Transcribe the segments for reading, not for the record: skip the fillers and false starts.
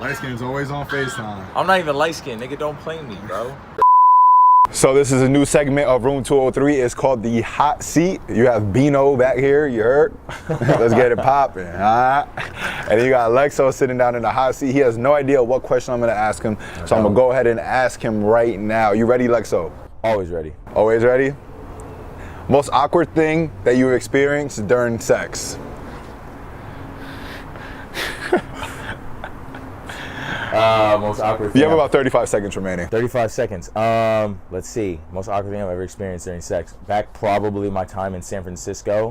Light skin's always on FaceTime. I'm not even light skinned, nigga. Don't play me, bro. So this is a new segment of Room 203. It's called the Hot Seat. You have Bino back here, you heard? Let's get it popping, huh? And you got Lexo sitting down in the hot seat. He has no idea what question I'm gonna ask him, so I'm gonna go ahead and ask him right now. You ready, Lexo? Always ready. Always ready? Most awkward thing that you've experienced during sex? Most awkward thing. You have about 35 seconds remaining. 35 seconds. Let's see. Most awkward thing I've ever experienced during sex. Back probably my time in San Francisco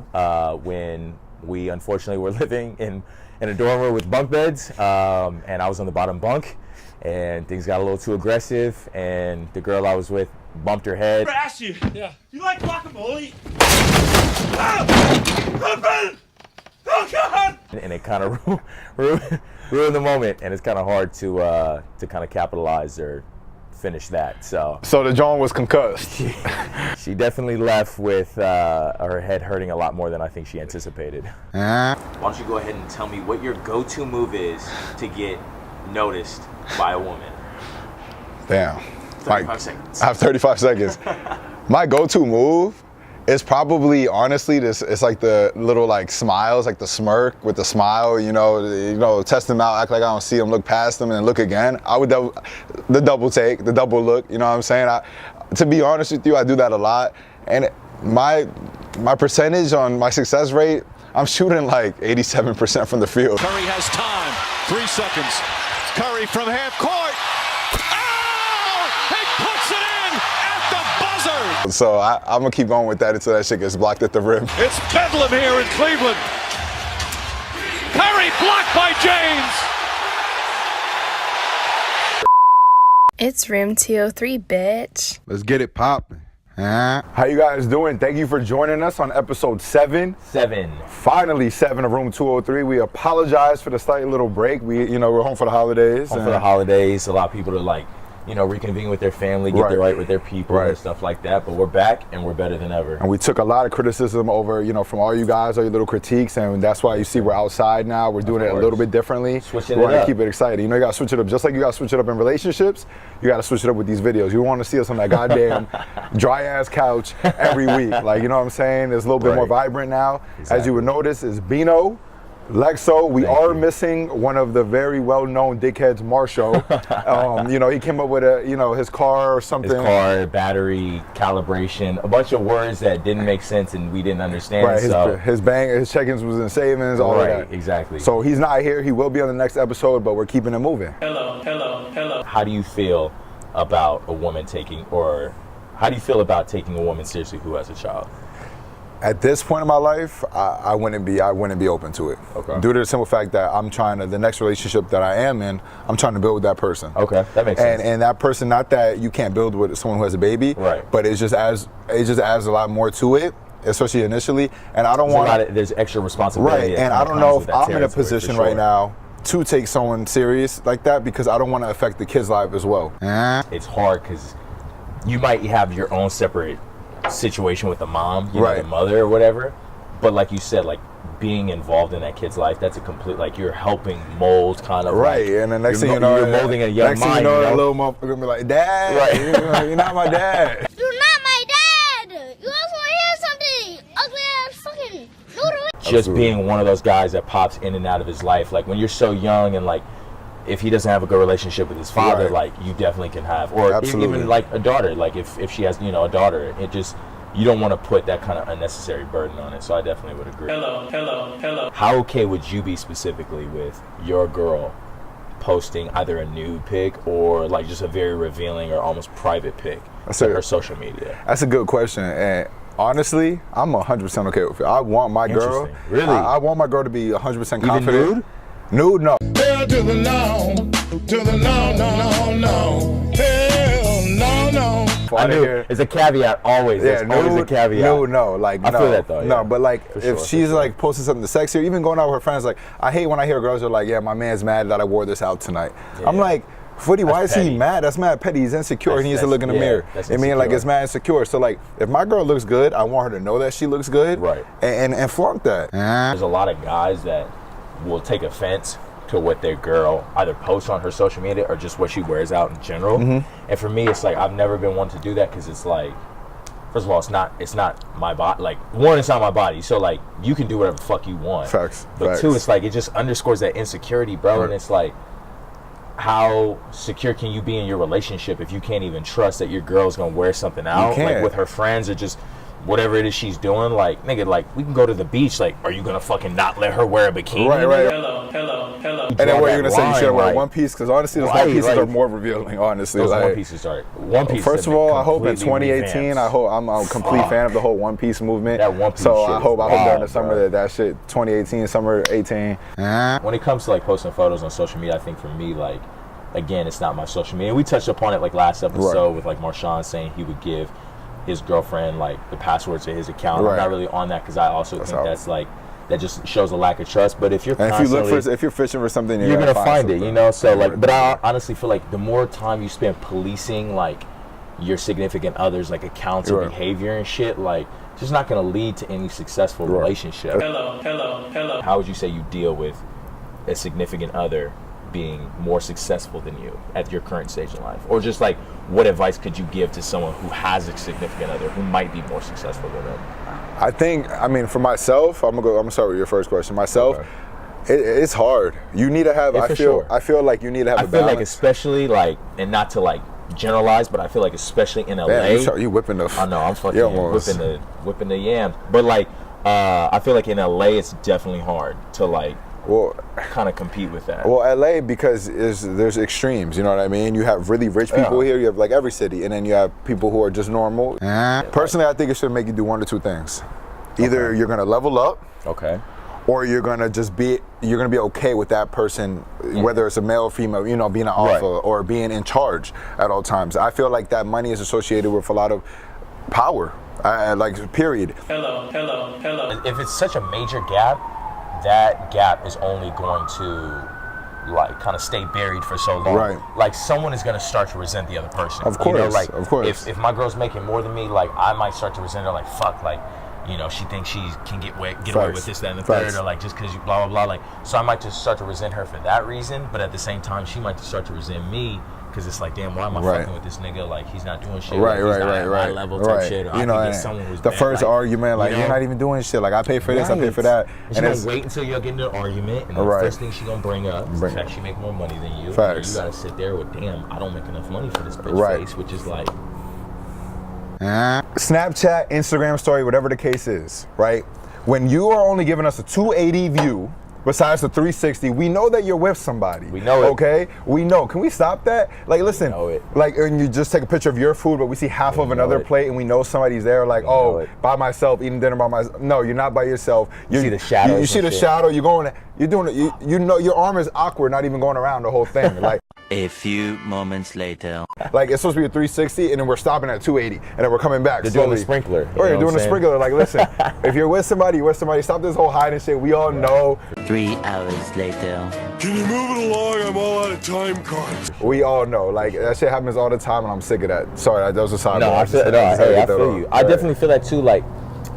when we unfortunately were living in a dorm room with bunk beds, and I was on the bottom bunk, and things got a little too aggressive, and the girl I was with bumped her head. I asked you. Yeah. You like guacamole? Oh! Oh God! And it kind of ruined the moment, and it's kind of hard to kind of capitalize or finish that. So the John was concussed. she definitely left with her head hurting a lot more than I think she anticipated. Why don't you go ahead and tell me what your go-to move is to get noticed by a woman? Damn. 35 seconds. I have 35 seconds. My go-to move is probably, honestly, it's like the little like smiles, like the smirk with the smile, you know, test them out, act like I don't see them, look past them, and then look again. I would the double take, the double look, you know what I'm saying? To be honest with you, I do that a lot. And my percentage on my success rate, I'm shooting like 87% from the field. Curry has time. 3 seconds. Curry from half court. Oh! He puts it in at the buzzer. So I'm gonna keep going with that until that shit gets blocked at the rim. It's bedlam here in Cleveland. Curry blocked by James. It's Room 203, bitch. Let's get it popping. How you guys doing? Thank you for joining us on episode 7. Finally 7 of Room 203. We apologize for the slight little break. We're home for the holidays. For the holidays, a lot of people to reconvene with their family, get right with their people and stuff like that. But we're back and we're better than ever. And we took a lot of criticism over, from all you guys, all your little critiques, and that's why you see we're outside now. We're doing it a little bit differently. Switching we want it to up. keep it exciting. You got to switch it up. Just like you got to switch it up in relationships, you got to switch it up with these videos. You want to see us on that goddamn dry ass couch every week. Like, you know what I'm saying? It's a little bit more vibrant now. Exactly. As you would notice, it's Bino, Lexo. We are missing one of the very well-known dickheads, Marshall. He came up with his car or something. His car, battery, calibration, a bunch of words that didn't make sense and we didn't understand. Right, his check-ins was in savings, all of that. Exactly. So he's not here. He will be on the next episode, but we're keeping it moving. Hello. How do you feel about a woman taking a woman seriously who has a child? At this point in my life, I wouldn't be open to it. Okay. Due to the simple fact that the next relationship that I am in, I'm trying to build with that person. Okay, that makes sense. And that person, not that you can't build with someone who has a baby, right? But it just adds a lot more to it, especially initially. And I don't want there's extra responsibility. Right, and I don't know if I'm in a position right now to take someone serious like that because I don't want to affect the kid's life as well. It's hard because you might have your own separate situation with the mom, the mother or whatever, but like you said, like being involved in that kid's life, that's a complete, like you're helping mold kind of and the next thing you know, you're molding a young mind. That little motherfucker gonna be like, Dad, you're not my dad. You're not my dad. You also want to hear something ugly ass fucking noodle. Just being one of those guys that pops in and out of his life, like when you're so young and like if he doesn't have a good relationship with his father, like you definitely can have, or even like a daughter, like if she has, a daughter, it just, you don't want to put that kind of unnecessary burden on it. So I definitely would agree. Hello. How okay would you be specifically with your girl posting either a nude pic or like just a very revealing or almost private pic on her social media? That's a good question. And honestly, I'm 100% okay with it. I want my girl. Really? I want my girl to be 100% confident. Even nude? Nude, no. Hell to the no, no. Hell no. I knew it's a caveat always. There's always a caveat. No. Like, I feel that though. No, but like if she's like posting something sexy or even going out with her friends, like I hate when I hear girls are like, yeah, my man's mad that I wore this out tonight. Yeah. I'm like, Footy, why is he mad? That's mad petty. He's insecure. He needs to look in the mirror. I mean, like, it's mad insecure. So, like, if my girl looks good, I want her to know that she looks good. Right. And flaunt that. There's a lot of guys that will take offense to what their girl either posts on her social media or just what she wears out in general. And for me, it's like I've never been one to do that because it's like, first of all, it's not my body. Like, one, it's not my body, so like you can do whatever the fuck you want. Facts. But Facts. two, it's like it just underscores that insecurity, bro. Right. And it's like, how secure can you be in your relationship if you can't even trust that your girl's gonna wear something out, can't. like with her friends or just whatever it is she's doing? Like, nigga, like we can go to the beach. Like, are you gonna fucking not let her wear a bikini? Right. Hello. And then what are you gonna say? You should wear like, one piece? Because honestly, those Right, one pieces like- are more revealing. Honestly, Those like, one pieces are one piece. First of all, I hope in completely 2018, revamped. I hope I'm a complete fan of the whole One Piece movement. That One Piece So shit I is hope during the wild, summer bro. that shit 2018, summer 18. When it comes to like posting photos on social media, I think for me, like, again, it's not my social media. We touched upon it like last episode with like Marshawn saying he would give his girlfriend like the password to his account. Right. I'm not really on that because I also think how- that's like, that just shows a lack of trust. But if you're And if you constantly, look for, if you're fishing for something, you're gonna find it, something. you know. So like, but I honestly feel like the more time you spend policing like your significant other's like accounts and Right. behavior and shit, like, it's just not gonna lead to any successful Right. relationship. How would you say you deal with a significant other being more successful than you at your current stage in life? Or just like, what advice could you give to someone who has a significant other who might be more successful than them? I think, I mean, for myself, I'm gonna start with your first question. Myself, Okay. it's hard. You need to have. Yeah, I for feel. sure. I feel like you need to have I a feel like balance. especially like, and not to like generalize, but I feel like especially in LA. Man, you whipping the. I know, I'm fucking you almost- whipping the yams. But like, I feel like in LA it's definitely hard to like Well, kind of compete with that. Well, LA, because there's extremes, you know what I mean? You have really rich people here, you have like every city, and then you have people who are just normal. Personally, I think it should make you do one or two things. Either you're gonna level up, Okay. or you're gonna be okay with that person, whether it's a male or female, you know, being an alpha or being in charge at all times. I feel like that money is associated with a lot of power, like period. If it's such a major gap, that gap is only going to like kind of stay buried for so long. Right. Like someone is going to start to resent the other person. Of You know, course, like of course. if my girl's making more than me, like I might start to resent her. Like fuck, like, you know, she thinks she can get away Facts. with this, that, and the Facts. third, or like just because you blah blah blah. Like, so I might just start to resent her for that reason. But at the same time, she might just start to resent me because it's like, damn, why am I Right. fucking with this nigga? Like he's not doing shit. Right, like, he's right, not at right, my right. level type Right. shit. Or You I know, could get and someone who's the bad, first like, argument, like you you're know? not even doing shit. Like I pay for this, I pay for that, She's and gonna it's wait until y'all get into an argument, and the Right. first thing she's gonna bring up is the fact she make more money than you. Facts. You gotta sit there with, damn, I don't make enough money for this bitch Right. face, which is like, Snapchat, Instagram story, whatever the case is, right? When you are only giving us a 280 view, besides the 360, we know that you're with somebody. We know it. Okay? We know. Can we stop that? Like, listen, know it. like, and you just take a picture of your food, but we see half of another it. plate and we know somebody's there, like, know oh, it. by myself, eating dinner by myself. No, you're not by yourself. You see the shadows You see and the shit. shadow, you're doing it, you know, your arm is awkward, not even going around the whole thing. Like, A few moments later. like it's supposed to be a 360, and then we're stopping at 280, and then we're coming back. They're doing the slowly. sprinkler, you Or know you're what I'm doing the saying? sprinkler. Like, listen, if you're with somebody, you're with somebody. Stop this whole hiding shit. We all know. 3 hours later. Can you move it along? I'm all out of time cards. We all know. Like, that shit happens all the time, and I'm sick of that. Sorry, that was a sidebar. no, I feel, I feel you. I definitely feel that too, like,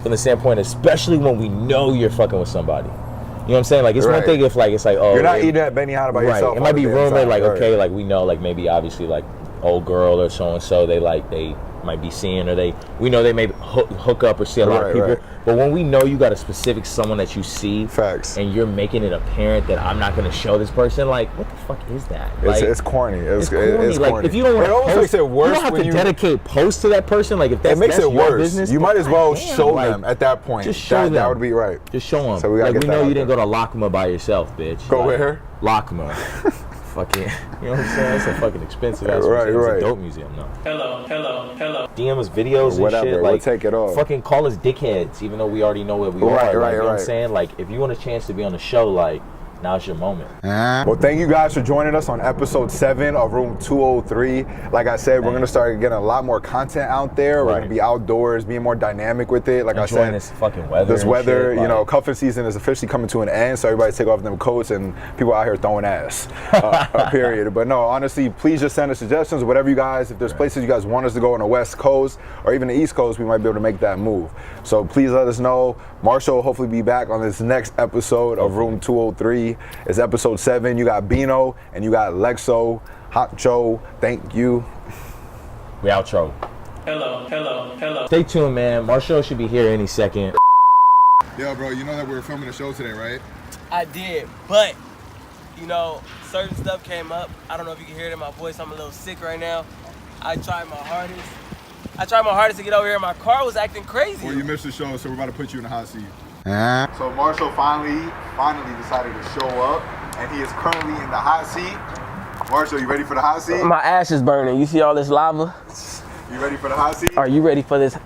from the standpoint, especially when we know you're fucking with somebody. You know what I'm saying? Like, it's one Right. thing if, like, it's like, oh, You're not it- eating at Benihana by right. yourself. It might be all the damn rumored, time. like, Right. okay, like, we know, like, maybe obviously, like, old girl or so and so, they might be seeing, or we know they may hook up or see a lot of Right, people. right. But when we know you got a specific someone that you see, Facts. and you're making it apparent that I'm not going to show this person, like, what the fuck is that? Like, It's corny. It's corny. It's Like, corny. if you don't want it to almost post, makes it worse you don't have when to you. dedicate posts to that person. Like, if that's, It makes that's it your worse. business, You might as well goddamn, show like, them at that point. Just show them. That would be right. Just show them. So we gotta like, get we that know out you didn't there. go to LACMA by yourself, bitch. Go like, where? LACMA. Fucking, you know what I'm saying? It's a fucking expensive ass Right, museum. It's right. a dope museum, though. Hello. DM us videos and Whatever, shit. we'll Like, take it all. Fucking call us dickheads, even though we already know what we Right, are. Like, right, you know what I'm right. saying? Like, if you want a chance to be on the show, like, now's your moment. Well, thank you guys for joining us on episode 7 of Room 203. Like I said, we're going to start getting a lot more content out there. We're Right. going to be outdoors, being more dynamic with it. Like Enjoying I said, this fucking weather. this and weather, shit, you know, like- cuffing season is officially coming to an end, so everybody take off them coats and people out here throwing ass, period. But no, honestly, please just send us suggestions, whatever you guys, if there's places you guys want us to go on the West Coast or even the East Coast, we might be able to make that move. So please let us know. Marshall will hopefully be back on this next episode of Room 203. 3. It's episode 7. You got Bino and you got Lexo. Hot Joe, thank you. We outro. Hello. Stay tuned, man. Marshall should be here any second. Yo, bro, you know that we're filming a show today, right? I did, but you know, certain stuff came up. I don't know if you can hear it in my voice. I'm a little sick right now. I tried my hardest to get over here. My car was acting crazy. Well, you missed the show, so we're about to put you in the hot seat. So Marshall finally decided to show up, and he is currently in the hot seat. Marshall, you ready for the hot seat? My ash is burning. You see all this lava? You ready for the hot seat? Are you ready for this?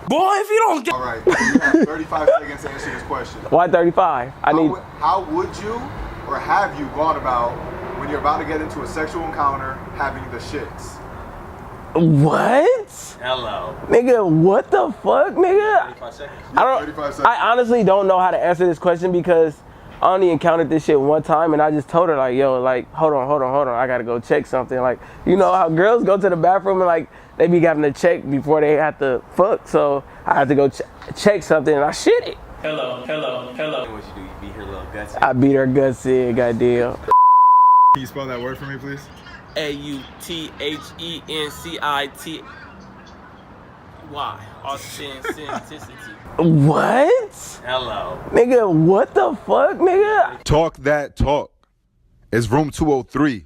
Boy, if you don't get... All right, you have 35 seconds to answer this question. Why 35? How would you or have you gone about when you're about to get into a sexual encounter having the shits? What? Hello. Nigga, what the fuck, nigga? 35 seconds. Yeah, 35 seconds. I honestly don't know how to answer this question because I only encountered this shit one time and I just told her like, yo, like, hold on. I gotta go check something. Like, you know how girls go to the bathroom and like, they be having to check before they have to fuck. So I had to go check something and I shit it. Hello. What you do? You beat her little guts in? I beat her guts in, goddamn. Can you spell that word for me, please? AUTHENCITY. Authenticity. What? Hello. Nigga, what the fuck, nigga? Talk that talk. It's room 203.